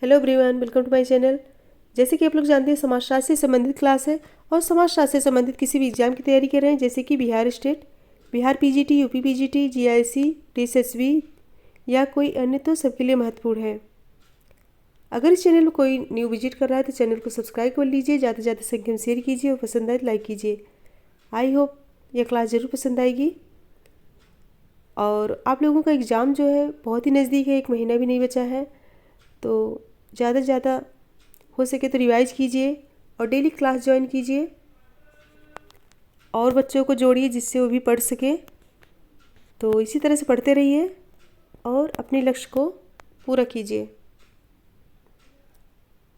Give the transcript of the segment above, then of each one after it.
Hello everyone, welcome to my channel. जैसे कि आप लोग जानते हैं, समाजशास्त्र से संबंधित क्लास है और समाजशास्त्र से संबंधित किसी भी एग्जाम की तैयारी कर रहे हैं, जैसे कि Bihar state, Bihar PGT, UP PGT, GIC, TSSB या कोई अन्य, तो सबके लिए महत्वपूर्ण है। अगर इस चैनल में कोई न्यू विजिट कर रहा है तो चैनल को सब्सक्राइब कर लीजिए, ज़्यादा से ज़्यादा संख्या में शेयर कीजिए और पसंद आए तो लाइक कीजिए। आई होप यह क्लास ज़रूर पसंद आएगी। और आप लोगों का एग्ज़ाम जो है बहुत ही नज़दीक है, 1 महीना भी नहीं बचा है, तो ज़्यादा से ज़्यादा हो सके तो रिवाइज कीजिए और डेली क्लास ज्वाइन कीजिए और बच्चों को जोड़िए जिससे वो भी पढ़ सके। तो इसी तरह से पढ़ते रहिए और अपने लक्ष्य को पूरा कीजिए।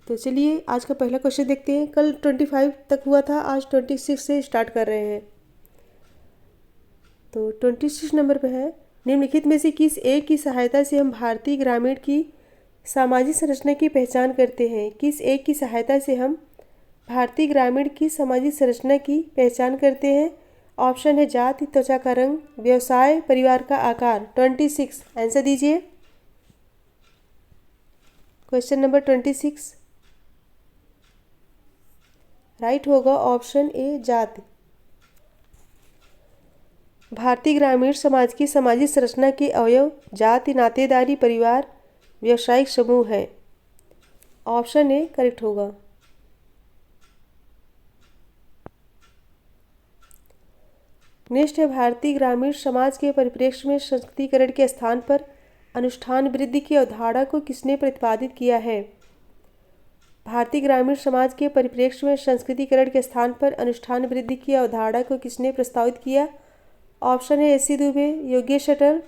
तो चलिए आज का पहला क्वेश्चन देखते हैं। कल 25 तक हुआ था, आज 26 से स्टार्ट कर रहे हैं। तो 26 नंबर पे है, निम्नलिखित में से किस एक की सहायता से हम भारतीय ग्रामीण की सामाजिक संरचना की पहचान करते हैं? किस एक की सहायता से हम भारतीय ग्रामीण की सामाजिक संरचना की पहचान करते हैं? ऑप्शन है जाति, त्वचा का रंग, व्यवसाय, परिवार का आकार। 26 आंसर दीजिए। क्वेश्चन नंबर 26 राइट होगा ऑप्शन ए जाति। भारतीय ग्रामीण समाज की सामाजिक संरचना के अवयव जाति, नातेदारी, परिवार, व्यावसायिक समूह है। ऑप्शन ए करेक्ट होगा। नेक्स्ट है, भारतीय ग्रामीण समाज के परिप्रेक्ष्य में संस्कृतिकरण के स्थान पर अनुष्ठान वृद्धि की अवधारणा को किसने प्रतिपादित किया है? भारतीय ग्रामीण समाज के परिप्रेक्ष्य में संस्कृतिकरण के स्थान पर अनुष्ठान वृद्धि की अवधारणा को किसने प्रस्तावित किया? ऑप्शन है एस सी दुबे, योगेश अटल,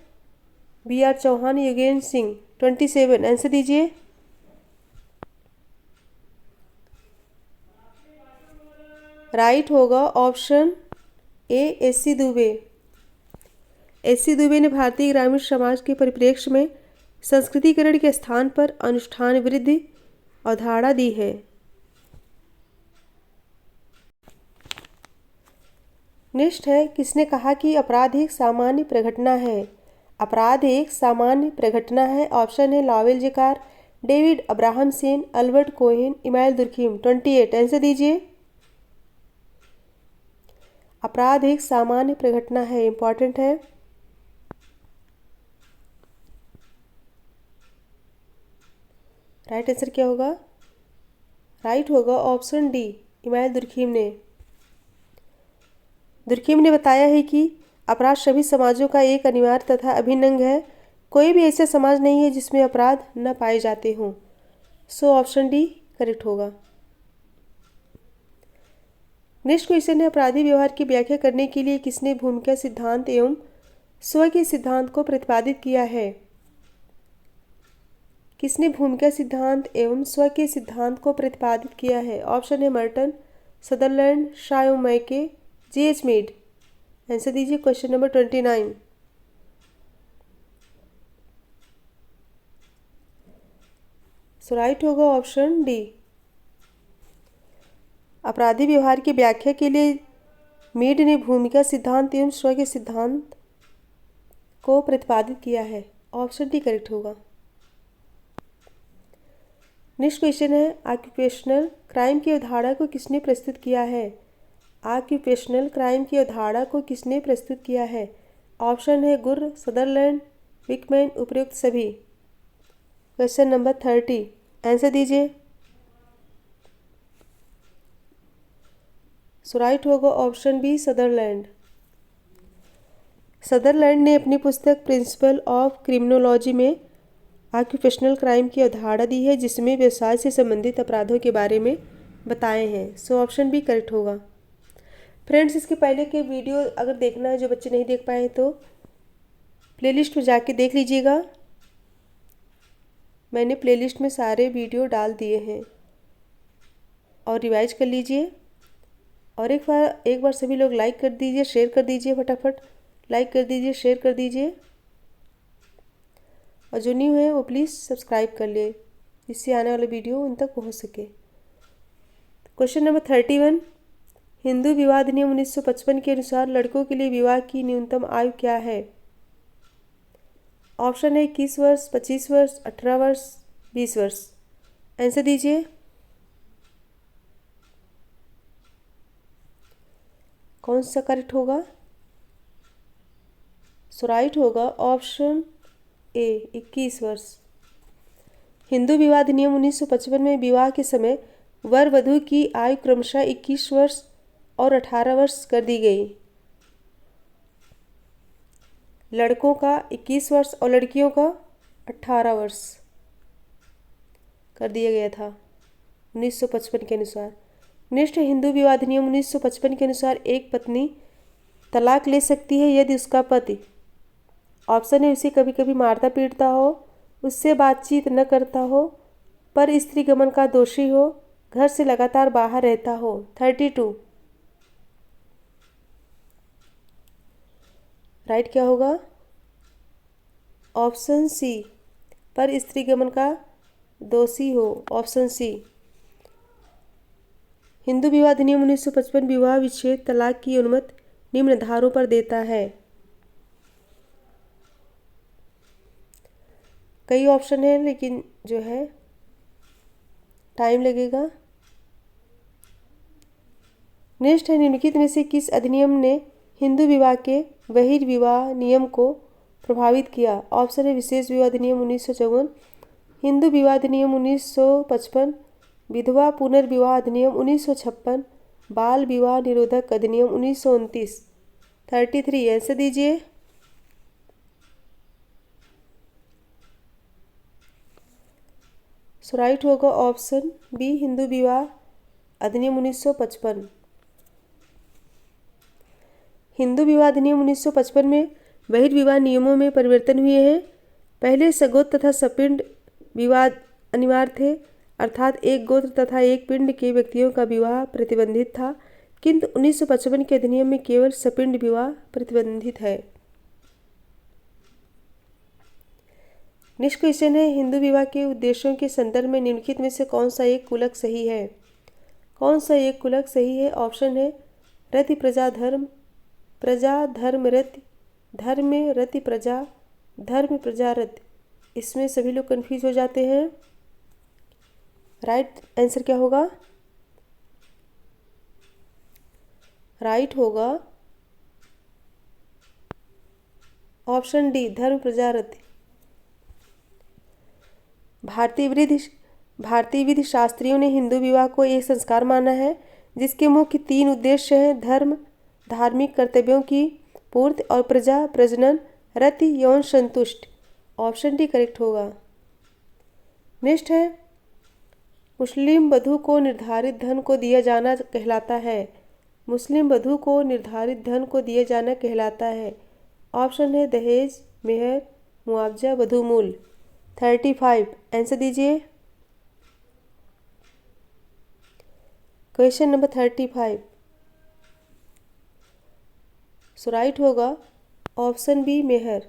बी आर चौहान, योगेंद्र सिंह। 27 आंसर दीजिए। राइट होगा ऑप्शन ए एस सी दुबे। एस सी दुबे ने भारतीय ग्रामीण समाज के परिप्रेक्ष्य में संस्कृतिकरण के स्थान पर अनुष्ठान वृद्धि अवधारणा दी है। नेक्स्ट है, किसने कहा कि अपराध एक सामान्य प्रघटना है? अपराध एक सामान्य प्रघटना है। ऑप्शन है लावेल जेकार, David Abrahamsen, Albert Cohen, Emile Durkheim. 28 answer दीजिए। अपराध एक सामान्य प्रघटना है, इंपॉर्टेंट है। राइट आंसर क्या होगा? राइट होगा ऑप्शन डी, इमाइल दुर्खीम ने बताया है कि अपराध सभी समाजों का एक अनिवार्य तथा अभिन्न अंग है। कोई भी ऐसा समाज नहीं है जिसमें अपराध न पाए जाते हों। सो ऑप्शन डी करेक्ट होगा। नेक्स्ट क्वेश्चन है, अपराधी व्यवहार की व्याख्या करने के लिए किसने भूमिका सिद्धांत एवं स्व के सिद्धांत को प्रतिपादित किया है? किसने भूमिका सिद्धांत एवं स्व के सिद्धांत को प्रतिपादित किया है? ऑप्शन है मर्टन, सदरलैंड, शाह मैके, J.H. मीड। आंसर दीजिए। क्वेश्चन नंबर 29 सो राइट होगा ऑप्शन डी। अपराधी व्यवहार की व्याख्या के लिए मीड ने भूमिका सिद्धांत एवं स्व के सिद्धांत को प्रतिपादित किया है। ऑप्शन डी करेक्ट होगा। नेक्स्ट क्वेश्चन है, ऑक्यूपेशनल क्राइम की अवधारणा को किसने प्रस्तुत किया है? ऑक्यूपेशनल क्राइम की अवधारणा को किसने प्रस्तुत किया है? ऑप्शन है गुर्र, सदरलैंड, विकमैन, उपयुक्त सभी। क्वेश्चन नंबर 30 आंसर दीजिए। सो राइट होगा ऑप्शन बी, सदरलैंड। सदरलैंड ने अपनी पुस्तक प्रिंसिपल ऑफ क्रिमिनोलॉजी में ऑक्यूपेशनल क्राइम की अवधारणा दी है, जिसमें व्यवसाय से संबंधित अपराधों के बारे में बताए हैं। सो ऑप्शन बी करेक्ट होगा। फ्रेंड्स, इसके पहले के वीडियो अगर देखना है, जो बच्चे नहीं देख पाए तो प्लेलिस्ट में जाके देख लीजिएगा। मैंने प्लेलिस्ट में सारे वीडियो डाल दिए हैं और रिवाइज कर लीजिए। और एक बार सभी लोग लाइक कर दीजिए, शेयर कर दीजिए, फटाफट लाइक कर दीजिए, शेयर कर दीजिए। और जो न्यू है वो प्लीज़ सब्सक्राइब कर ले, जिससे आने वाला वीडियो उन तक पहुंच सके। क्वेश्चन नंबर 31, हिंदू विवाह अधिनियम 1955 के अनुसार लड़कों के लिए विवाह की न्यूनतम आयु क्या है? ऑप्शन है 21 वर्ष, 25 वर्ष, 18 वर्ष, 20 वर्ष। आंसर दीजिए। कौन सा करेक्ट होगा? सो राइट होगा ऑप्शन ए 21 वर्ष। हिंदू विवाह अधिनियम 1955 में विवाह के समय वर वधु की आयु क्रमशः 21 वर्ष और 18 वर्ष कर दी गई। लड़कों का 21 वर्ष और लड़कियों का 18 वर्ष कर दिया गया था 1955 के अनुसार। नेक्स्ट हिंदू विवाह अधिनियम 1955 के अनुसार एक पत्नी तलाक ले सकती है यदि उसका पति, ऑप्शन है, उसे कभी कभी मारता पीटता हो, उससे बातचीत न करता हो, पर स्त्री गमन का दोषी हो, घर से लगातार बाहर रहता हो। 32 राइट क्या होगा? ऑप्शन सी, पर स्त्री गमन का दोषी हो, ऑप्शन सी। हिंदू विवाह अधिनियम 1955 विवाह विच्छेद तलाक की अनुमति निम्न धारों पर देता है। कई ऑप्शन है लेकिन जो है टाइम लगेगा। नेक्स्ट है निम्नलिखित में से किस अधिनियम ने हिंदू विवाह के बहिर्विवाह नियम को प्रभावित किया? ऑप्शन है विशेष विवाह अधिनियम 1954, हिंदू विवाह अधिनियम 1955, विधवा पुनर्विवाह अधिनियम 1956, बाल विवाह निरोधक अधिनियम 1929। 33 आंसर दीजिए। सो राइट होगा ऑप्शन बी हिंदू विवाह अधिनियम 1955। हिंदू विवाह अधिनियम 1955 में बहिर्विवाह नियमों में परिवर्तन हुए हैं। पहले सगोत्र तथा सपिंड विवाह अनिवार्य थे, अर्थात एक गोत्र तथा एक पिंड के व्यक्तियों का विवाह प्रतिबंधित था, किंतु 1955 के अधिनियम में केवल सपिंड विवाह प्रतिबंधित है। नेक्स्ट क्वेश्चन है हिंदू विवाह के उद्देश्यों के संदर्भ में निम्नलिखित में से कौन सा एक कुलक सही है? कौन सा एक कुलक सही है? ऑप्शन है रति प्रजा धर्म, प्रजा धर्म रति, धर्म रति प्रजा, धर्म प्रजा रति। इसमें सभी लोग कंफ्यूज हो जाते हैं। राइट आंसर क्या होगा? राइट होगा ऑप्शन डी धर्म प्रजा रति। भारतीय विधि शास्त्रियों ने हिंदू विवाह को एक संस्कार माना है जिसके मुख्य 3 उद्देश्य हैं: धर्म, धार्मिक कर्तव्यों की पूर्ति और प्रजा प्रजनन रति यौन संतुष्ट। ऑप्शन डी करेक्ट होगा। नेक्स्ट है मुस्लिम वधू को निर्धारित धन को दिया जाना कहलाता है। मुस्लिम वधू को निर्धारित धन को दिया जाना कहलाता है। ऑप्शन है दहेज, मेहर, मुआवजा, वधू मूल। 35 आंसर दीजिए। क्वेश्चन नंबर 35 सो राइट होगा ऑप्शन बी मेहर।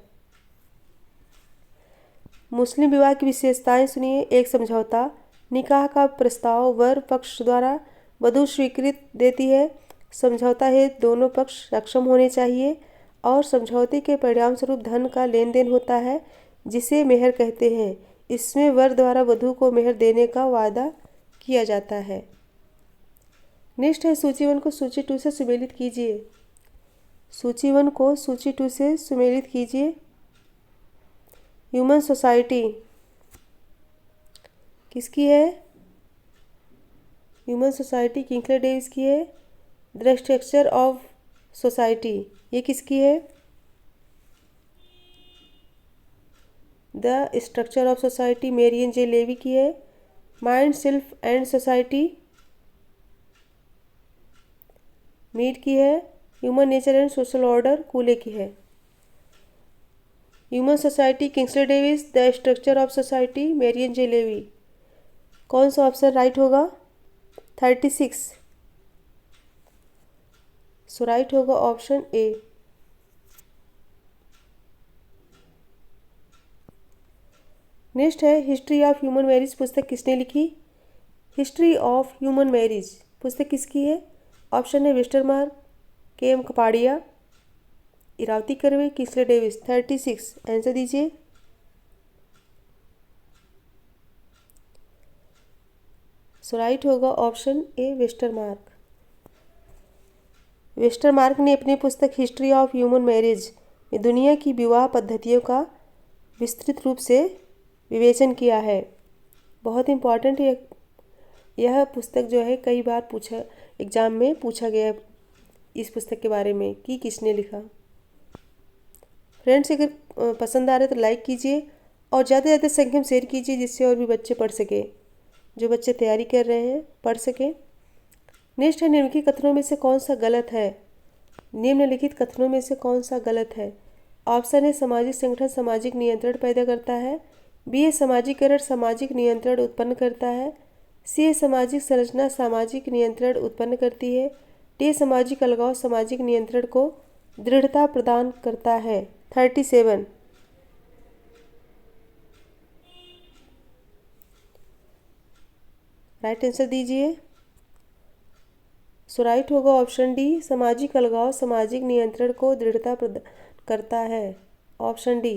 मुस्लिम विवाह की विशेषताएं सुनिए। एक समझौता, निकाह का प्रस्ताव वर पक्ष द्वारा वधू स्वीकृत देती है। समझौता है दोनों पक्ष सक्षम होने चाहिए और समझौते के परिणाम स्वरूप धन का लेन देन होता है जिसे मेहर कहते हैं। इसमें वर द्वारा वधू को मेहर देने का वादा किया जाता है। नेक्स्ट है सूची 1 को सूची 2 से सुमेलित कीजिए। सूची 1 को सूची 2 से सुमेलित कीजिए। ह्यूमन सोसाइटी किसकी है? ह्यूमन सोसाइटी किंगस्ले डेविस की है। द स्ट्रक्चर ऑफ सोसाइटी ये किसकी है? The structure of society Marion J Levy की है। Mind self and society Mead की है। Human nature and social order Cooley की है। Human society Kingsley Davis, the structure of society Marion J Levy. कौन सा ऑप्शन राइट होगा? 36 so right होगा ऑप्शन ए। नेक्स्ट है हिस्ट्री ऑफ ह्यूमन मैरिज पुस्तक किसने लिखी? हिस्ट्री ऑफ ह्यूमन मैरिज पुस्तक किसकी है? ऑप्शन है Westermarck, KM. Kapadia, Iravati Karve, Kingsley Davis. 36 answer दीजिए। सो राइट होगा ऑप्शन ए वेस्टरमार्क। वेस्टरमार्क ने अपनी पुस्तक हिस्ट्री ऑफ ह्यूमन मैरिज में दुनिया की विवाह पद्धतियों का विस्तृत रूप से विवेचन किया है। बहुत इम्पॉर्टेंट यह पुस्तक जो है कई बार एग्ज़ाम में पूछा गया इस पुस्तक के बारे में कि किसने लिखा। फ्रेंड्स, अगर पसंद आ रहा है तो लाइक कीजिए और ज़्यादा से ज़्यादा संख्या में शेयर कीजिए, जिससे और भी बच्चे पढ़ सके, जो बच्चे तैयारी कर रहे हैं पढ़ सकें। नेक्स्ट है, निम्नलिखित कथनों में से कौन सा गलत है? निम्नलिखित कथनों में से कौन सा गलत है? ऑप्शन है सामाजिक संगठन सामाजिक नियंत्रण पैदा करता है, बी है सामाजिकरण सामाजिक नियंत्रण उत्पन्न करता है, सी है सामाजिक संरचना सामाजिक नियंत्रण उत्पन्न करती है, डी सामाजिक अलगाव सामाजिक नियंत्रण को दृढ़ता प्रदान करता है। 37 राइट आंसर दीजिए। सो राइट होगा ऑप्शन डी, सामाजिक अलगाव सामाजिक नियंत्रण को दृढ़ता प्रदान करता है, ऑप्शन डी।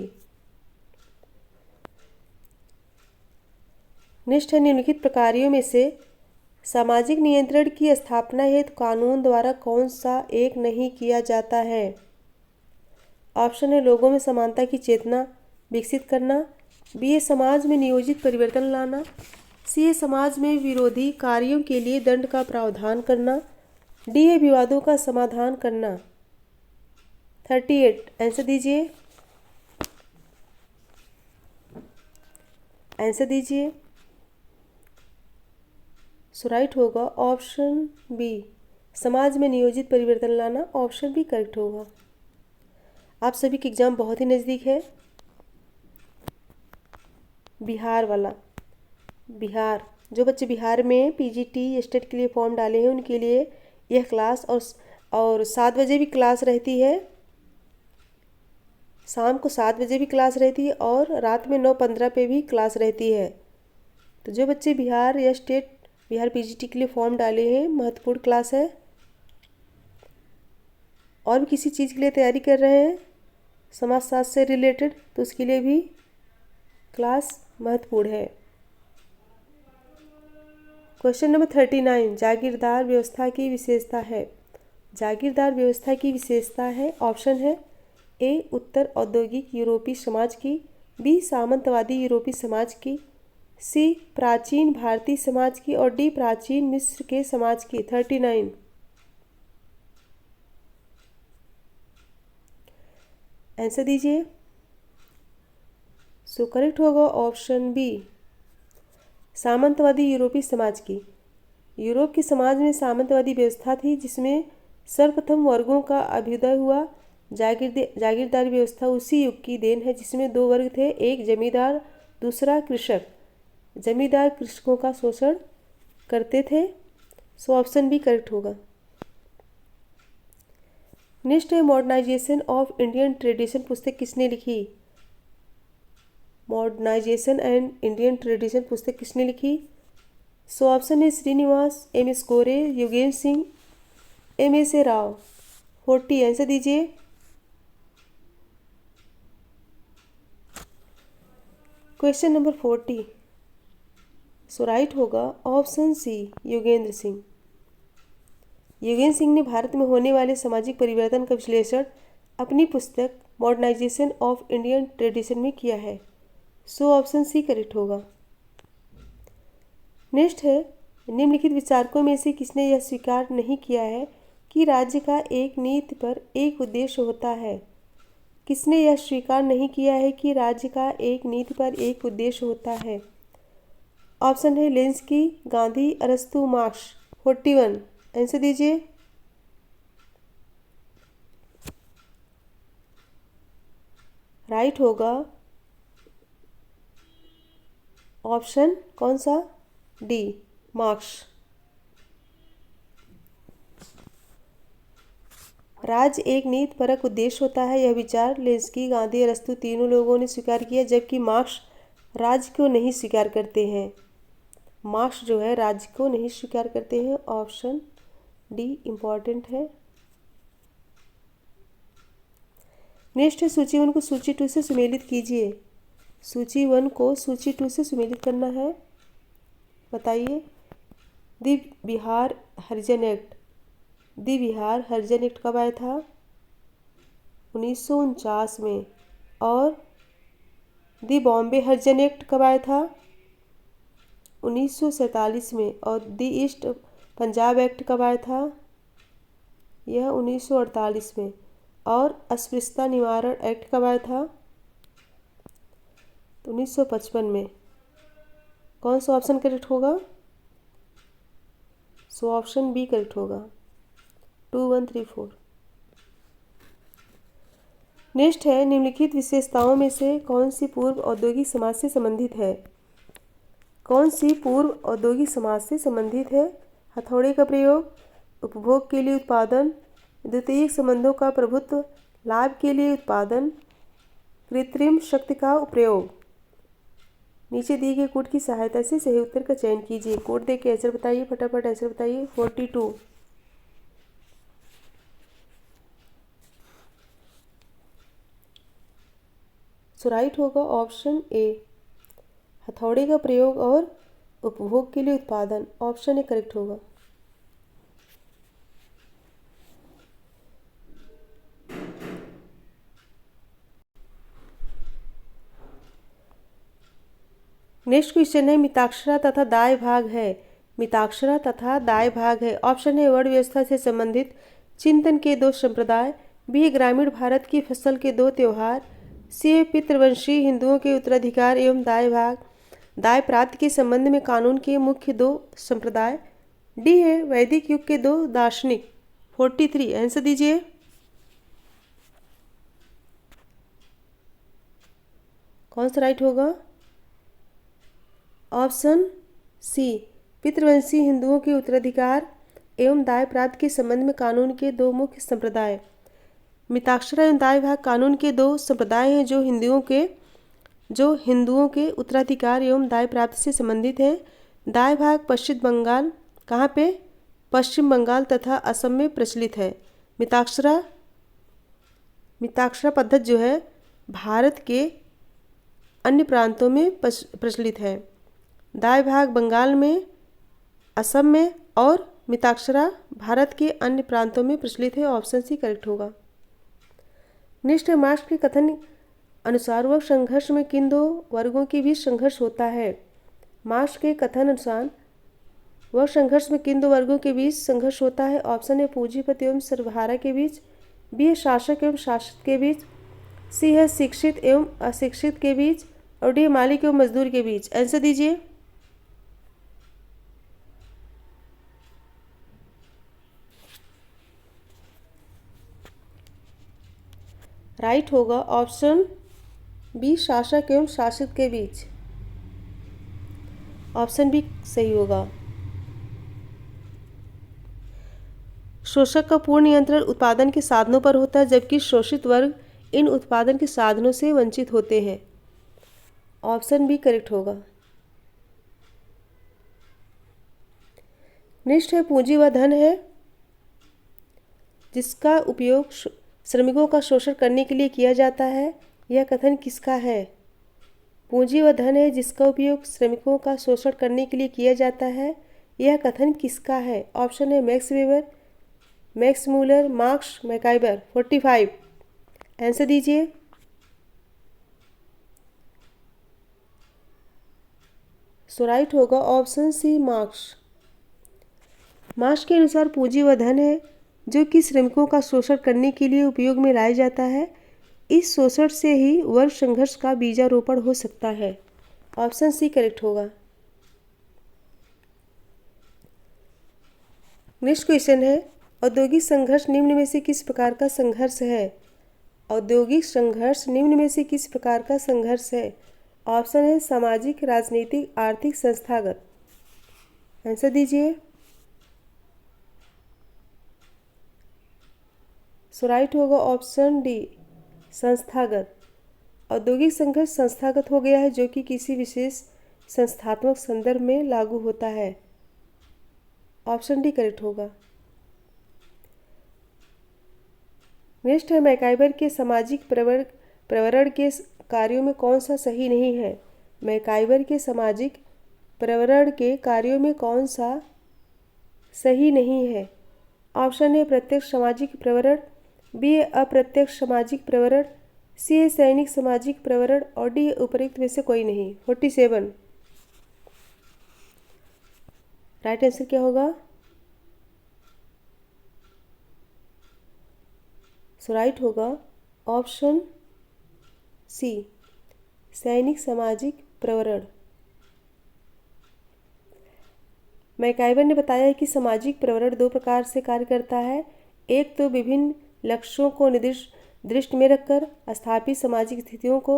नेक्स्ट है, निम्नलिखित प्रकारों में से सामाजिक नियंत्रण की स्थापना हेतु कानून द्वारा कौन सा एक नहीं किया जाता है? ऑप्शन है लोगों में समानता की चेतना विकसित करना, बी है समाज में नियोजित परिवर्तन लाना, सी है समाज में विरोधी कार्यों के लिए दंड का प्रावधान करना, डी है विवादों का समाधान करना। 38 आंसर दीजिए, आंसर दीजिए। सो राइट होगा ऑप्शन बी, समाज में नियोजित परिवर्तन लाना, ऑप्शन बी करेक्ट होगा। आप सभी के एग्ज़ाम बहुत ही नज़दीक है। बिहार वाला, बिहार, जो बच्चे बिहार में पीजीटी स्टेट के लिए फॉर्म डाले हैं उनके लिए यह क्लास और 7 बजे भी क्लास रहती है, शाम को 7 बजे भी क्लास रहती है और रात में 9:15 पे भी क्लास रहती है। तो जो बच्चे बिहार या स्टेट बिहार पीजीटी के लिए फॉर्म डाले हैं, महत्वपूर्ण क्लास है। और भी किसी चीज़ के लिए तैयारी कर रहे हैं समाजशास्त्र से रिलेटेड, तो उसके लिए भी क्लास महत्वपूर्ण है। क्वेश्चन नंबर 39, जागीरदार व्यवस्था की विशेषता है। जागीरदार व्यवस्था की विशेषता है, ऑप्शन है ए उत्तर औद्योगिक यूरोपीय समाज की, बी सामंतवादी यूरोपीय समाज की, सी प्राचीन भारतीय समाज की और डी प्राचीन मिस्र के समाज की। 39 आंसर दीजिए। सो करेक्ट होगा ऑप्शन बी, सामंतवादी यूरोपीय समाज की। यूरोप के समाज में सामंतवादी व्यवस्था थी जिसमें सर्वप्रथम वर्गों का अभ्युदय हुआ। जागीरदारी व्यवस्था उसी युग की देन है जिसमें 2 वर्ग थे, एक जमींदार दूसरा कृषक। जमींदार कृषकों का शोषण करते थे। सो ऑप्शन बी करेक्ट होगा। नेक्स्ट है, मॉडर्नाइजेशन ऑफ इंडियन ट्रेडिशन पुस्तक किसने लिखी? मॉडर्नाइजेशन एंड इंडियन ट्रेडिशन पुस्तक किसने लिखी? सो ऑप्शन है श्रीनिवास, एम एस गोरे, योगेंद्र सिंह, एम एस ए राव। 40 आंसर दीजिए। क्वेश्चन नंबर 40 सो राइट होगा ऑप्शन सी, योगेंद्र सिंह। योगेंद्र सिंह ने भारत में होने वाले सामाजिक परिवर्तन का विश्लेषण अपनी पुस्तक मॉडर्नाइजेशन ऑफ इंडियन ट्रेडिशन में किया है। सो ऑप्शन सी करेक्ट होगा। नेक्स्ट है, निम्नलिखित विचारकों में से किसने यह स्वीकार नहीं किया है कि राज्य का एक नीति पर एक उद्देश्य होता है? किसने यह स्वीकार नहीं किया है कि राज्य का एक नीति पर एक उद्देश्य होता है? ऑप्शन है लेंस्की, गांधी, अरस्तु, मार्क्स। 41 आंसर दीजिए। राइट होगा ऑप्शन कौन सा? D, marks. राज्य एक नीतिपरक उद्देश्य होता है, यह विचार लेंस्की, गांधी, अरस्तु तीनों लोगों ने स्वीकार किया, जबकि मार्क्स राज्य को नहीं स्वीकार करते हैं। मार्क्स जो है राज्य को नहीं स्वीकार करते हैं। ऑप्शन डी इम्पॉर्टेंट है। नेक्स्ट है, सूची 1 को सूची 2 से सुमेलित कीजिए। सूची 1 को सूची 2 से सुमेलित करना है, बताइए। The Bihar Harijan act, the Bihar Harijan act कब आया था? 1949 में। और द बॉम्बे हरिजन एक्ट कब आया था? 1947 में। और द ईस्ट पंजाब एक्ट कब आया था? यह 1948 में। और अस्पृश्यता निवारण एक्ट कब आया था? 1955 में। कौन सा ऑप्शन करेक्ट होगा? सो ऑप्शन बी करेक्ट होगा, 2134। नेक्स्ट है, निम्नलिखित विशेषताओं में से कौन सी पूर्व औद्योगिक समाज से संबंधित है? कौन सी पूर्व औद्योगिक समाज से संबंधित है? हथौड़े का प्रयोग, उपभोग के लिए उत्पादन, द्वितीयक संबंधों का प्रभुत्व, लाभ के लिए उत्पादन, कृत्रिम शक्ति का प्रयोग। नीचे दिए गए कोड की सहायता से सही उत्तर का चयन कीजिए। कोड देख के आंसर बताइए, फटाफट आंसर बताइए। 42। सो राइट होगा ऑप्शन ए, हथौड़े का प्रयोग और उपभोग के लिए उत्पादन। ऑप्शन ए करेक्ट होगा। नेक्स्ट क्वेश्चन है, मिताक्षरा तथा दाय भाग है। मिताक्षरा तथा दाय भाग है। ऑप्शन है वर्ण व्यवस्था से संबंधित चिंतन के दो संप्रदाय, बी ग्रामीण भारत की फसल के दो त्योहार, सी पितृवंशी हिंदुओं के उत्तराधिकार एवं दाय भाग, दाय प्राप्ति के संबंध में कानून के मुख्य दो संप्रदाय, डी है वैदिक युग के दो दार्शनिक। 43 आंसर दीजिए। कौन सा राइट होगा? ऑप्शन सी, पितृवंशी हिंदुओं के उत्तराधिकार एवं दाय प्राप्ति के संबंध में कानून के दो मुख्य संप्रदाय। मिताक्षरा एवं दाय भाग कानून के दो संप्रदाय हैं जो हिंदुओं के उत्तराधिकार एवं दाय प्राप्ति से संबंधित हैं। दाय भाग पश्चिम बंगाल, कहाँ पे? पश्चिम बंगाल तथा असम में प्रचलित है। मिताक्षरा पद्धति जो है भारत के अन्य प्रांतों में प्रचलित है। दाय भाग बंगाल में, असम में और मिताक्षरा भारत के अन्य प्रांतों में प्रचलित है। ऑप्शन सी करेक्ट होगा। नेक्स्ट है, मार्क्स के कथन अनुसार वर्ग संघर्ष में किन दो वर्गों के बीच संघर्ष होता है? मार्क्स के कथन अनुसार वर्ग संघर्ष में किन दो वर्गों के बीच संघर्ष होता है? ऑप्शन है पूंजीपति एवं सर्वहारा के बीच, बी है शासक एवं शासित के बीच, सी है शिक्षित एवं अशिक्षित के बीच, और डी मालिक एवं मजदूर के बीच। आंसर दीजिए। राइट होगा ऑप्शन बी, शासक एवं शासित के बीच। ऑप्शन बी सही होगा। शोषक का पूर्ण नियंत्रण उत्पादन के साधनों पर होता है, जबकि शोषित वर्ग इन उत्पादन के साधनों से वंचित होते हैं। ऑप्शन बी करेक्ट होगा। नेक्स्ट है, पूंजी वह धन है जिसका उपयोग श्रमिकों का शोषण करने के लिए किया जाता है। यह कथन किसका है? पूंजी वह धन है जिसका उपयोग श्रमिकों का शोषण करने के लिए किया जाता है। यह कथन किसका है? ऑप्शन है Max Weber, Max Muller, Marx, MacIver. 45 answer दीजिए। सो राइट होगा ऑप्शन सी, मार्क्स। मार्क्स के अनुसार पूंजी वह धन है जो कि श्रमिकों का शोषण करने के लिए उपयोग में लाया जाता है। इस शोषण से ही वर्ग संघर्ष का बीजारोपण हो सकता है। ऑप्शन सी करेक्ट होगा। नेक्स्ट क्वेश्चन है, औद्योगिक संघर्ष निम्न में से किस प्रकार का संघर्ष है? औद्योगिक संघर्ष निम्न में से किस प्रकार का संघर्ष है? ऑप्शन है सामाजिक, राजनीतिक, आर्थिक, संस्थागत। आंसर दीजिए। सो राइट होगा ऑप्शन डी, संस्थागत। औद्योगिक संघर्ष संस्थागत हो गया है जो कि किसी विशेष संस्थात्मक संदर्भ में लागू होता है। ऑप्शन डी करेक्ट होगा। नेक्स्ट है, मैकाइबर के सामाजिक प्रवरण के कार्यों में कौन सा सही नहीं है? मैकाइबर के सामाजिक प्रवरण के कार्यों में कौन सा सही नहीं है। ऑप्शन ए प्रत्यक्ष सामाजिक प्रवरण, बी अप्रत्यक्ष सामाजिक प्रवरण, सी है सैनिक सामाजिक प्रवरण और डी उपयुक्त में से कोई नहीं। 47 राइट आंसर क्या होगा? सो राइट होगा ऑप्शन सी, सैनिक सामाजिक प्रवरण। मैकाइवर ने बताया है कि सामाजिक प्रवरण दो प्रकार से कार्य करता है। एक तो विभिन्न लक्ष्यों को दृष्टि में रखकर स्थापित सामाजिक स्थितियों को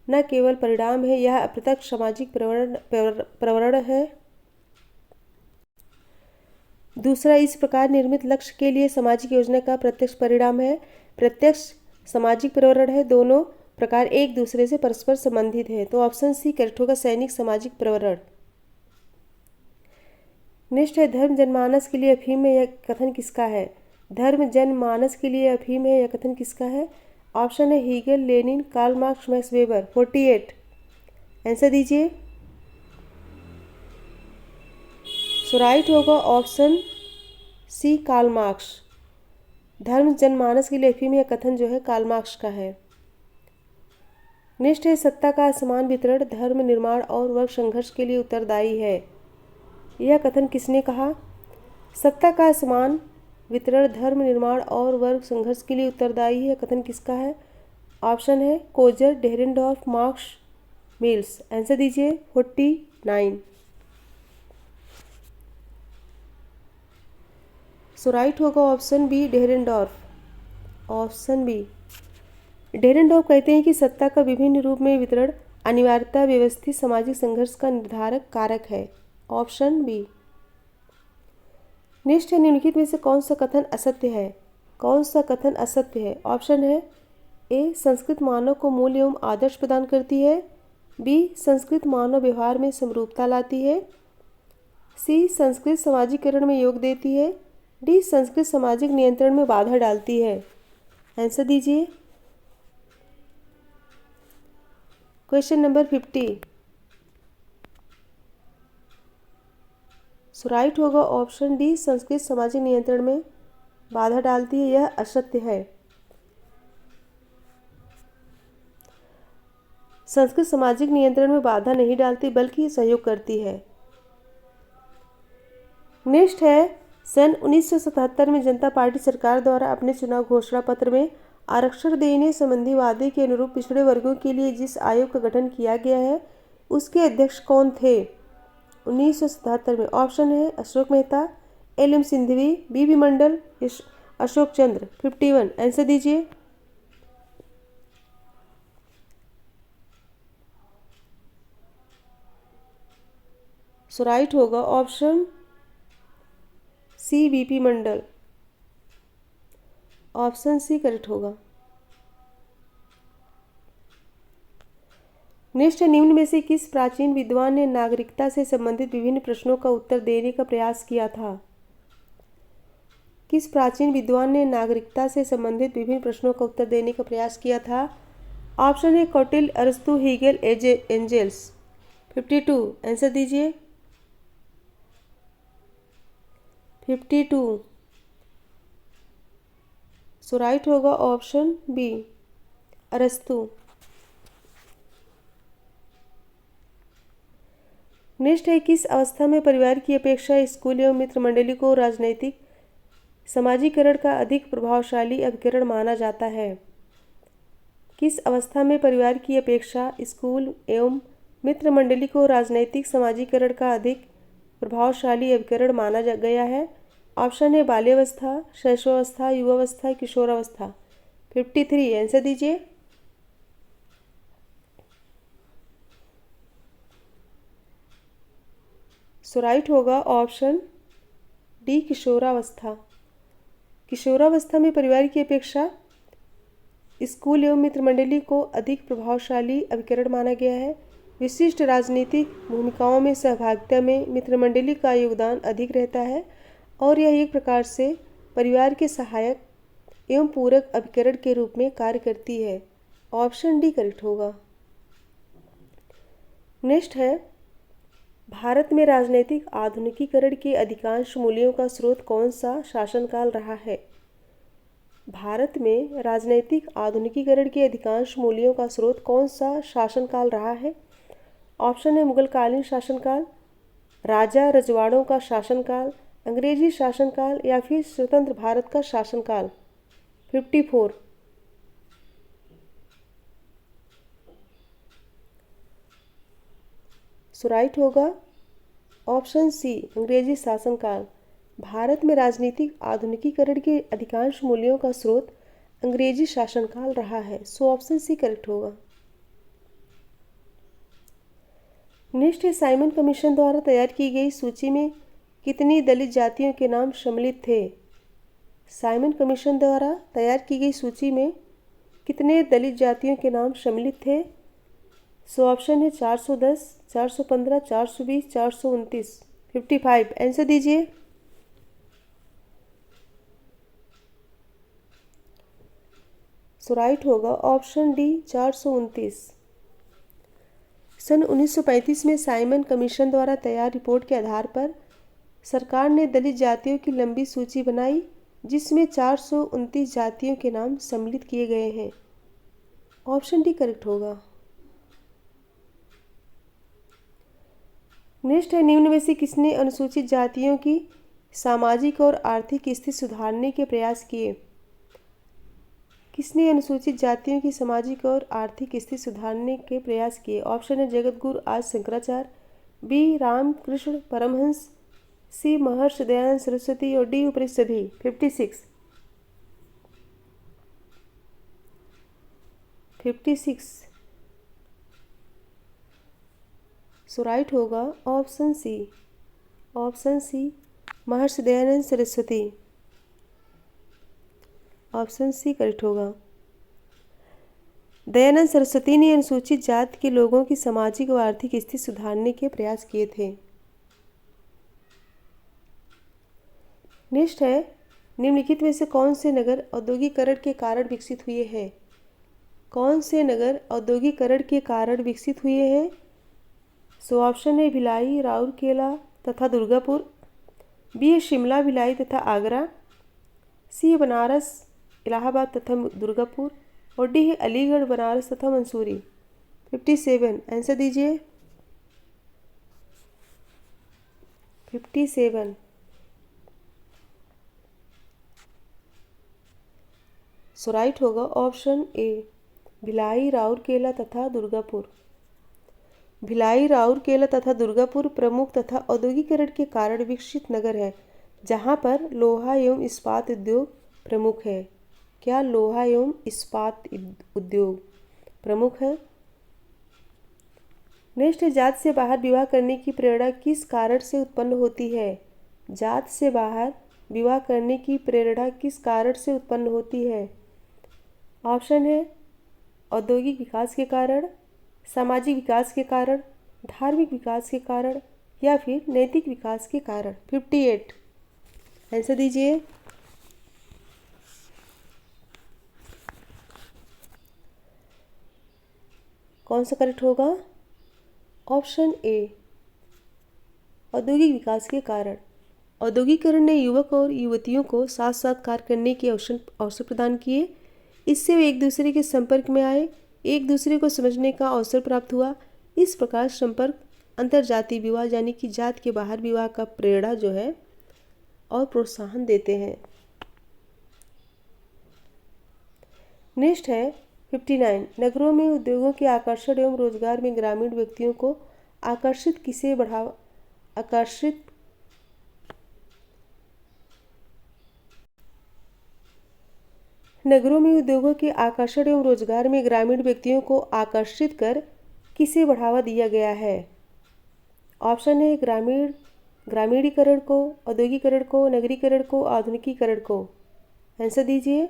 न केवल परिणाम है, यह अप्रत्यक्ष सामाजिक प्रवरण है। दूसरा इस प्रकार निर्मित लक्ष्य के लिए सामाजिक योजना का प्रत्यक्ष परिणाम है। प्रत्यक्ष सामाजिक प्रवरण है, दोनों प्रकार एक दूसरे से परस्पर संबंधित है। तो ऑप्शन सी करेक्ट होगा, सैनिक सामाजिक प्रवरण। नेक्स्ट है धर्म जनमानस के लिए अफीम है, यह कथन किसका है? धर्म जनमानस के लिए अफीम है, यह कथन किसका है? ऑप्शन है Hegel, Lenin, Karl Marx, Max Weber. 48 answer दीजिए। सो राइट होगा ऑप्शन सी, कार्ल मार्क्स। धर्म जनमानस के लिए अफीम यह कथन जो है कार्ल मार्क्स का है। नेक्स्ट है सत्ता का असमान वितरण धर्म निर्माण और वर्ग संघर्ष के लिए उत्तरदायी है, यह कथन किसने कहा? सत्ता का असमान वितरण धर्म निर्माण और वर्ग संघर्ष के लिए उत्तरदायी है, कथन किसका है? ऑप्शन है Coser, Dahrendorf, Marx, Mills. Answer दीजिए। 49 सो राइट होगा option B, Dahrendorf. Option B. Dahrendorf कहते हैं कि सत्ता का विभिन्न रूप में वितरण अनिवार्यता व्यवस्थित सामाजिक संघर्ष का निर्धारक कारक है। Option B. नेक्स्ट है निम्नलिखित में से कौन सा कथन असत्य है? कौन सा कथन असत्य है? ऑप्शन है ए, संस्कृत मानव को मूल्य एवं आदर्श प्रदान करती है, बी, संस्कृत मानव व्यवहार में समरूपता लाती है, सी, संस्कृत सामाजिकरण में योग देती है, डी, संस्कृत सामाजिक नियंत्रण में बाधा डालती है। आंसर दीजिए। क्वेश्चन नंबर 50 सो राइट होगा ऑप्शन डी, संस्कृत सामाजिक नियंत्रण में बाधा डालती है, यह असत्य है। संस्कृत सामाजिक नियंत्रण में बाधा नहीं डालती बल्कि सहयोग करती है। नेक्स्ट है सन 1977 में जनता पार्टी सरकार द्वारा अपने चुनाव घोषणा पत्र में आरक्षण देने संबंधी वादे के अनुरूप पिछड़े वर्गों के लिए जिस आयोग का गठन किया गया है उसके अध्यक्ष कौन थे 1977 में? ऑप्शन है अशोक मेहता, एल.एम. सिंघवी, बी.बी. मंडल, अशोक चंद्र। 51 आंसर दीजिए। सो राइट होगा ऑप्शन सी, बी.पी. मंडल। ऑप्शन सी करेक्ट होगा। नेक्स्ट है निम्न में से किस प्राचीन विद्वान ने नागरिकता से संबंधित विभिन्न प्रश्नों का उत्तर देने का प्रयास किया था? किस प्राचीन विद्वान ने नागरिकता से संबंधित विभिन्न प्रश्नों का उत्तर देने का प्रयास किया था? ऑप्शन है कौटिल्य, अरस्तु, हीगल, एंजेल्स। 52 आंसर दीजिए। 52 सो राइट होगा ऑप्शन बी, अरस्तु। नेक्स्ट है किस अवस्था में परिवार की अपेक्षा स्कूल एवं मित्र मंडली को राजनैतिक समाजीकरण का अधिक प्रभावशाली अभिकरण माना जाता है? किस अवस्था में परिवार की अपेक्षा स्कूल एवं मित्र मंडली को राजनैतिक समाजीकरण का अधिक प्रभावशाली अभिकरण माना गया है? ऑप्शन है बाल्यावस्था, शैशवावस्था, युवावस्था, किशोरावस्था। 53 आंसर दीजिए। सो राइट होगा ऑप्शन डी, किशोरावस्था। किशोरावस्था में परिवार की अपेक्षा स्कूल एवं मित्र मंडली को अधिक प्रभावशाली अभिकरण माना गया है। विशिष्ट राजनीतिक भूमिकाओं में सहभागिता में मित्र मंडली का योगदान अधिक रहता है और यह एक प्रकार से परिवार के सहायक एवं पूरक अभिकरण के रूप में कार्य करती है। ऑप्शन डी करेक्ट होगा। नेक्स्ट है भारत में राजनीतिक आधुनिकीकरण के अधिकांश मूल्यों का स्रोत कौन सा शासनकाल रहा है? भारत में राजनीतिक आधुनिकीकरण के अधिकांश मूल्यों का स्रोत कौन सा शासनकाल रहा है? ऑप्शन है मुगलकालीन शासनकाल, राजा रजवाड़ों का शासनकाल, अंग्रेजी शासनकाल या फिर स्वतंत्र भारत का शासनकाल। 54। सो राइट होगा ऑप्शन सी, अंग्रेजी शासनकाल। भारत में राजनीतिक आधुनिकीकरण के अधिकांश मूल्यों का स्रोत अंग्रेजी शासनकाल रहा है। सो ऑप्शन सी करेक्ट होगा। नेक्स्ट है, साइमन कमीशन द्वारा तैयार की गई सूची में कितनी दलित जातियों के नाम सम्मिलित थे? साइमन कमीशन द्वारा तैयार की गई सूची में कितने दलित जातियों के नाम सम्मिलित थे? सो ऑप्शन है 410, 415, 420, 429। 55 आंसर दीजिए। सो राइट होगा ऑप्शन डी 429। सन 1935 में साइमन कमीशन द्वारा तैयार रिपोर्ट के आधार पर सरकार ने दलित जातियों की लंबी सूची बनाई, जिसमें 429 जातियों के नाम सम्मिलित किए गए हैं। ऑप्शन डी करेक्ट होगा। नेक्स्ट है, निम्न में से किसने अनुसूचित जातियों की सामाजिक और आर्थिक स्थिति सुधारने के प्रयास किए? किसने अनुसूचित जातियों की सामाजिक और आर्थिक स्थिति सुधारने के प्रयास किए? ऑप्शन है जगतगुरु आदि शंकराचार्य, बी रामकृष्ण परमहंस, सी महर्षि दयानंद सरस्वती और डी ऊपरी सभी। 56। 56। सो राइट होगा option C. Option C Maharishi Dayanand Saraswati. Option C correct होगा। दयानंद सरस्वती ने अनुसूचित जाति के लोगों की सामाजिक और आर्थिक स्थिति सुधारने के प्रयास किए थे। नेक्स्ट है, निम्नलिखित में से कौन से नगर औद्योगिकरण के कारण विकसित हुए हैं? कौन से नगर औद्योगिकरण के कारण विकसित हुए हैं? सो ऑप्शन है भिलाई, राउरकेला तथा दुर्गापुर, बी है शिमला, भिलाई तथा आगरा, सी है बनारस, इलाहाबाद तथा दुर्गापुर और डी है अलीगढ़, बनारस तथा मंसूरी। 57 आंसर दीजिए। 57। सो राइट होगा ऑप्शन ए, भिलाई, राउरकेला तथा दुर्गापुर। भिलाई, राउरकेला तथा दुर्गापुर प्रमुख तथा औद्योगिकरण के कारण विकसित नगर है, जहां पर लोहा एवं इस्पात उद्योग प्रमुख है। क्या लोहा एवं इस्पात उद्योग प्रमुख है? नेक्स्ट है, जात से बाहर विवाह करने की प्रेरणा किस कारण से उत्पन्न होती है? जात से बाहर विवाह करने की प्रेरणा किस कारण से उत्पन्न होती है? ऑप्शन है औद्योगिक विकास के कारण, सामाजिक विकास के कारण, धार्मिक विकास के कारण या फिर नैतिक विकास के कारण। 58 आंसर दीजिए। कौन सा करेक्ट होगा? ऑप्शन ए, औद्योगिक विकास के कारण। औद्योगिकरण ने युवक और युवतियों को साथ साथ कार्य करने के अवसर प्रदान किए। इससे वे एक दूसरे के संपर्क में आए, एक दूसरे को समझने का अवसर प्राप्त हुआ। इस प्रकार संपर्क अंतरजातीय विवाह यानी कि जात के बाहर विवाह का प्रेरणा जो है और प्रोत्साहन देते हैं। नेक्स्ट है 59, नगरों में उद्योगों के आकर्षण एवं रोजगार में ग्रामीण व्यक्तियों को नगरों में उद्योगों के आकर्षण एवं रोजगार में ग्रामीण व्यक्तियों को आकर्षित कर किसे बढ़ावा दिया गया है? ऑप्शन है ग्रामीणीकरण को, औद्योगिकरण को, नगरीकरण को, आधुनिकीकरण को। आंसर दीजिए।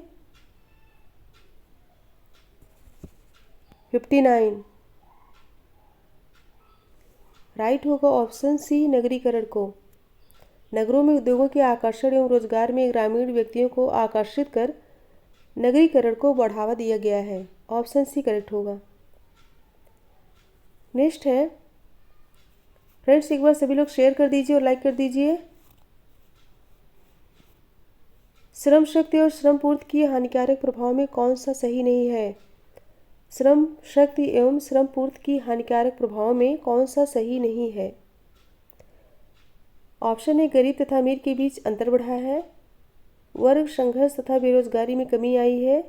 59 राइट होगा ऑप्शन सी, नगरीकरण को। नगरों में उद्योगों के आकर्षण एवं रोजगार में ग्रामीण व्यक्तियों को आकर्षित कर नगरीकरण को बढ़ावा दिया गया है। ऑप्शन सी करेक्ट होगा। नेक्स्ट है, फ्रेंड्स एक बार सभी लोग शेयर कर दीजिए और लाइक कर दीजिए। श्रम शक्ति और श्रम पूर्ति की हानिकारक प्रभाव में कौन सा सही नहीं है? श्रम शक्ति एवं श्रम पूर्ति की हानिकारक प्रभाव में कौन सा सही नहीं है? ऑप्शन ए गरीब तथा अमीर के बीच अंतर बढ़ा है, वर्ग संघर्ष तथा बेरोजगारी में कमी आई है,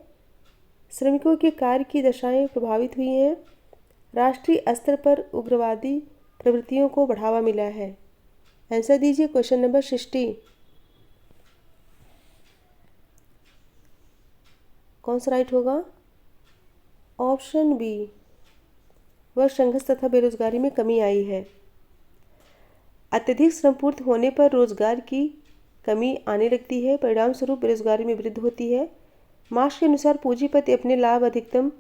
श्रमिकों के कार्य की दशाएं प्रभावित हुई हैं, राष्ट्रीय स्तर पर उग्रवादी प्रवृत्तियों को बढ़ावा मिला है। आंसर दीजिए क्वेश्चन नंबर 60। कौन सा राइट होगा? ऑप्शन बी, वर्ग संघर्ष तथा बेरोजगारी में कमी आई है। अत्यधिक श्रम पूर्ति होने पर रोजगार की कमी आने लगती है, परिणाम स्वरूप बेरोजगारी में वृद्धि होती है। मार्क्स के अनुसार पूंजीपति अपने लाभ अधिकतम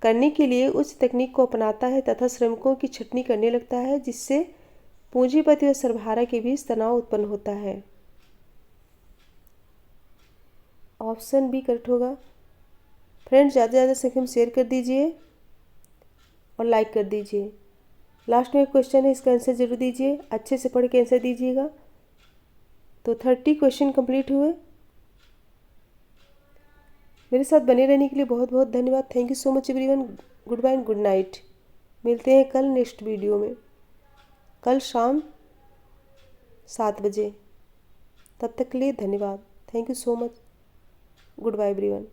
करने के लिए उच्च तकनीक को अपनाता है तथा श्रमिकों की छंटनी करने लगता है, जिससे पूंजीपति और सर्वहारा के बीच तनाव उत्पन्न होता है। ऑप्शन बी करेक्ट होगा। फ्रेंड्स ज़्यादा से ज़्यादा संख्या में शेयर कर दीजिए और लाइक कर दीजिए। लास्ट में एक क्वेश्चन है, इसका आंसर जरूर दीजिए, अच्छे से पढ़ के आंसर दीजिएगा। तो 30 क्वेश्चन कंप्लीट हुए। मेरे साथ बने रहने के लिए बहुत बहुत धन्यवाद। Thank you so much everyone. Good bye and good night. मिलते हैं कल नेक्स्ट वीडियो में, कल शाम 7 बजे। तब तक के लिए धन्यवाद। Thank you so much. Good bye everyone.